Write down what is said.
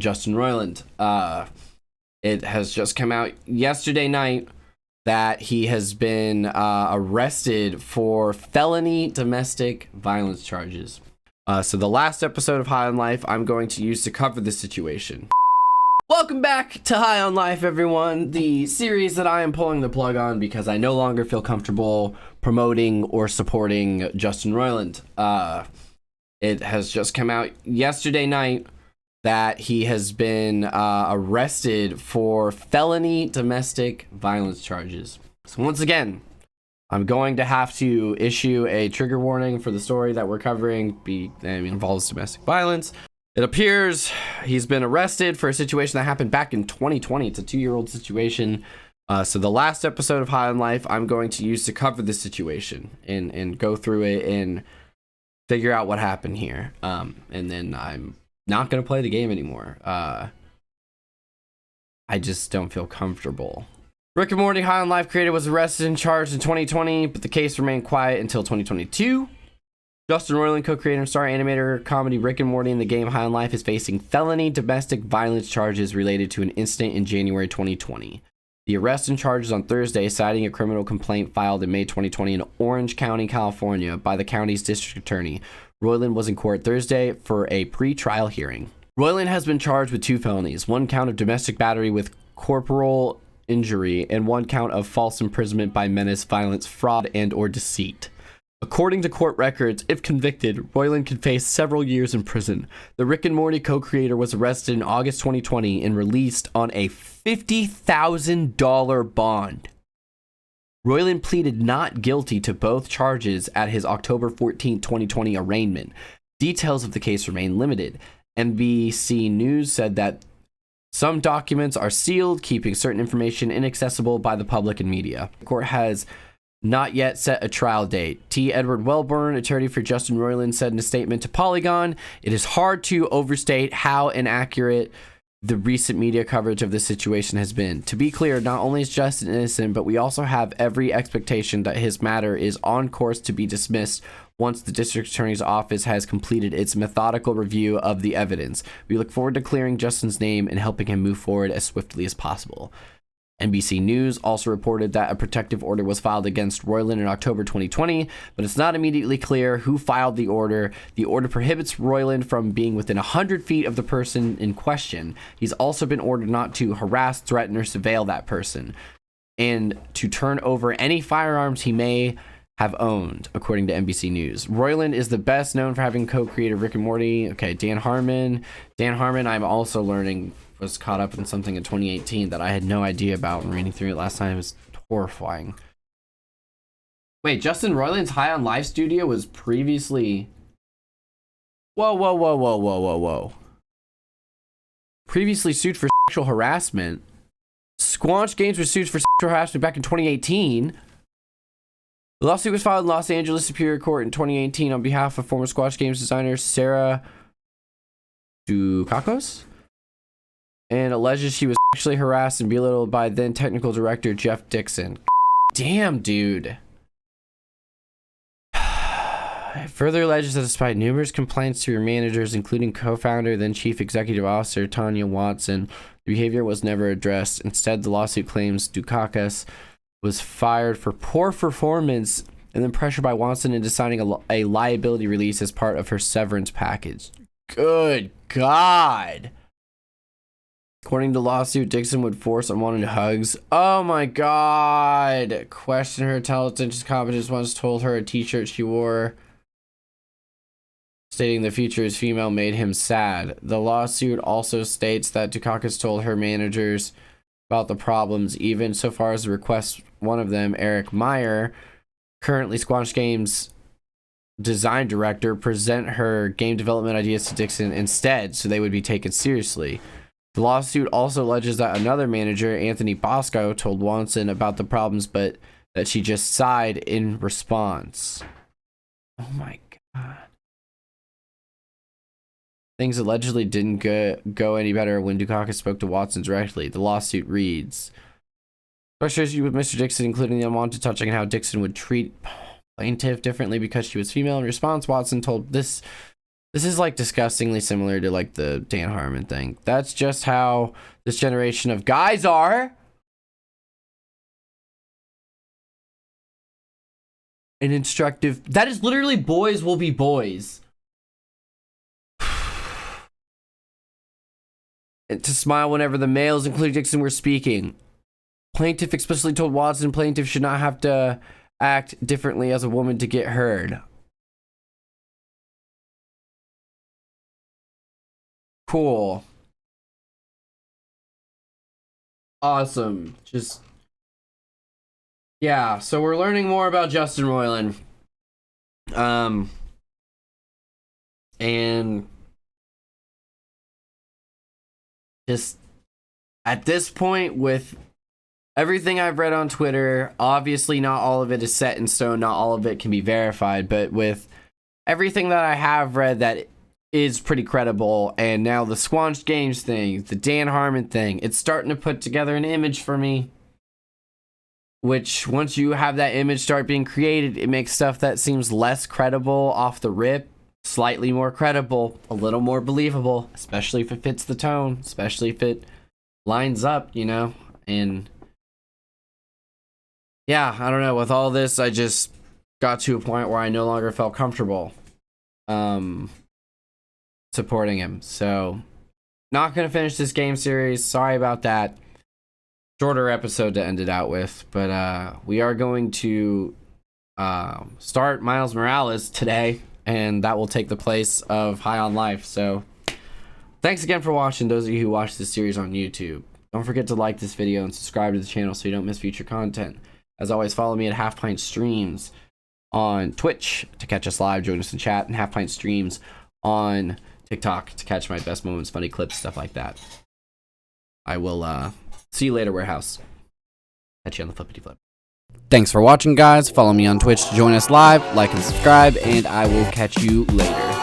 Justin Roiland. It has just come out yesterday night that he has been arrested for felony domestic violence charges. So the last episode of High on Life I'm going to use to cover this situation. Welcome back to High on Life, everyone, the series that I am pulling the plug on because I no longer feel comfortable promoting or supporting Justin Roiland. It has just come out yesterday night that he has been arrested for felony domestic violence charges. So once again, I'm going to have to issue a trigger warning for the story that we're covering. Involves domestic violence. It appears he's been arrested for a situation that happened back in 2020. It's a 2-year-old situation. So the last episode of High on Life I'm going to use to cover this situation and go through it and figure out what happened here. And then I'm not going to play the game anymore. I just don't feel comfortable. Rick and Morty High on Life creator was arrested and charged in 2020, but the case remained quiet until 2022. Justin Roiland, co-creator and star animator comedy Rick and Morty in the game High on Life, is facing felony domestic violence charges related to an incident in January 2020. The arrest and charges on Thursday, citing a criminal complaint filed in May 2020 in Orange County, California, by the county's district attorney. Roiland was in court Thursday for a pre-trial hearing. Roiland has been charged with 2 felonies, 1 count of domestic battery with corporal injury and 1 count of false imprisonment by menace, violence, fraud, and or deceit. According to court records, if convicted, Roiland could face several years in prison. The Rick and Morty co-creator was arrested in August 2020 and released on a $50,000 bond. Roiland pleaded not guilty to both charges at his October 14, 2020 arraignment. Details of the case remain limited. NBC News said that some documents are sealed, keeping certain information inaccessible by the public and media. The court has not yet set a trial date. T. Edward Wellborn, attorney for Justin Roiland, said in a statement to Polygon, "It is hard to overstate how inaccurate the recent media coverage of this situation has been. To be clear, not only is Justin innocent, but we also have every expectation that his matter is on course to be dismissed once the district attorney's office has completed its methodical review of the evidence. We look forward to clearing Justin's name and helping him move forward as swiftly as possible." NBC News also reported that a protective order was filed against Roiland in October 2020, but it's not immediately clear who filed the order. The order prohibits Roiland from being within 100 feet of the person in question. He's also been ordered not to harass, threaten, or surveil that person, and to turn over any firearms he may have owned, according to NBC News. Roiland is the best known for having co-created Rick and Morty. Okay, Dan Harmon, I'm also learning, was caught up in something in 2018 that I had no idea about when reading through it last time. It was horrifying. Wait, Justin Roiland's High on Life studio was previously... Whoa. Previously sued for sexual harassment. Squanch Games was sued for sexual harassment back in 2018. The lawsuit was filed in Los Angeles Superior Court in 2018 on behalf of former Squanch Games designer Sarah Dukakis, and alleges she was sexually harassed and belittled by then technical director Jeff Dixon. Damn, dude. It further alleges that despite numerous complaints to her managers, including co-founder, then chief executive officer Tanya Watson, the behavior was never addressed. Instead, the lawsuit claims Dukakis was fired for poor performance and then pressured by Watson into signing a liability release as part of her severance package. Good God. According to the lawsuit, Dixon would force unwanted hugs. Oh my God. Question her intelligence competence once told her a t-shirt she wore stating the future is female made him sad. The lawsuit also states that Dukakis told her managers about the problems, even so far as to request one of them, Eric Meyer, currently Squanch Games design director, present her game development ideas to Dixon instead so they would be taken seriously. The lawsuit also alleges that another manager, Anthony Bosco, told Watson about the problems, but that she just sighed in response. Oh my God. Things allegedly didn't go any better when Dukakis spoke to Watson directly. The lawsuit reads, "Frustration with Mr. Dixon, including the unwanted touching and how Dixon would treat plaintiff differently because she was female. In response, Watson told this This is like disgustingly similar to like the Dan Harmon thing. That's just how this generation of guys are. An instructive. That is literally boys will be boys. And to smile whenever the males, including Dixon, were speaking. Plaintiff explicitly told Watson plaintiff should not have to act differently as a woman to get heard. Cool. Awesome. Just, yeah, so we're learning more about Justin Roiland. And just at this point, with everything I've read on Twitter, obviously not all of it is set in stone, not all of it can be verified, but with everything that I have read that is pretty credible, and now the Squanched Games thing, the Dan Harmon thing, it's starting to put together an image for me, which once you have that image start being created, it makes stuff that seems less credible off the rip slightly more credible, a little more believable, especially if it fits the tone, especially if it lines up, you know. And yeah, I don't know, with all this I just got to a point where I no longer felt comfortable supporting him. So not gonna finish this game series, sorry about that. Shorter episode to end it out with, but we are going to start Miles Morales today, and that will take the place of High on Life. So thanks again for watching, those of you who watch this series on YouTube. Don't forget to like this video and subscribe to the channel so you don't miss future content. As always, follow me at Half Pint Streams on Twitch to catch us live, join us in chat, and Half Pint Streams on TikTok to catch my best moments, funny clips, stuff like that. I will see you later, Warehouse. Catch you on the flippity flip. Thanks for watching, guys. Follow me on Twitch to join us live, like and subscribe, and I will catch you later.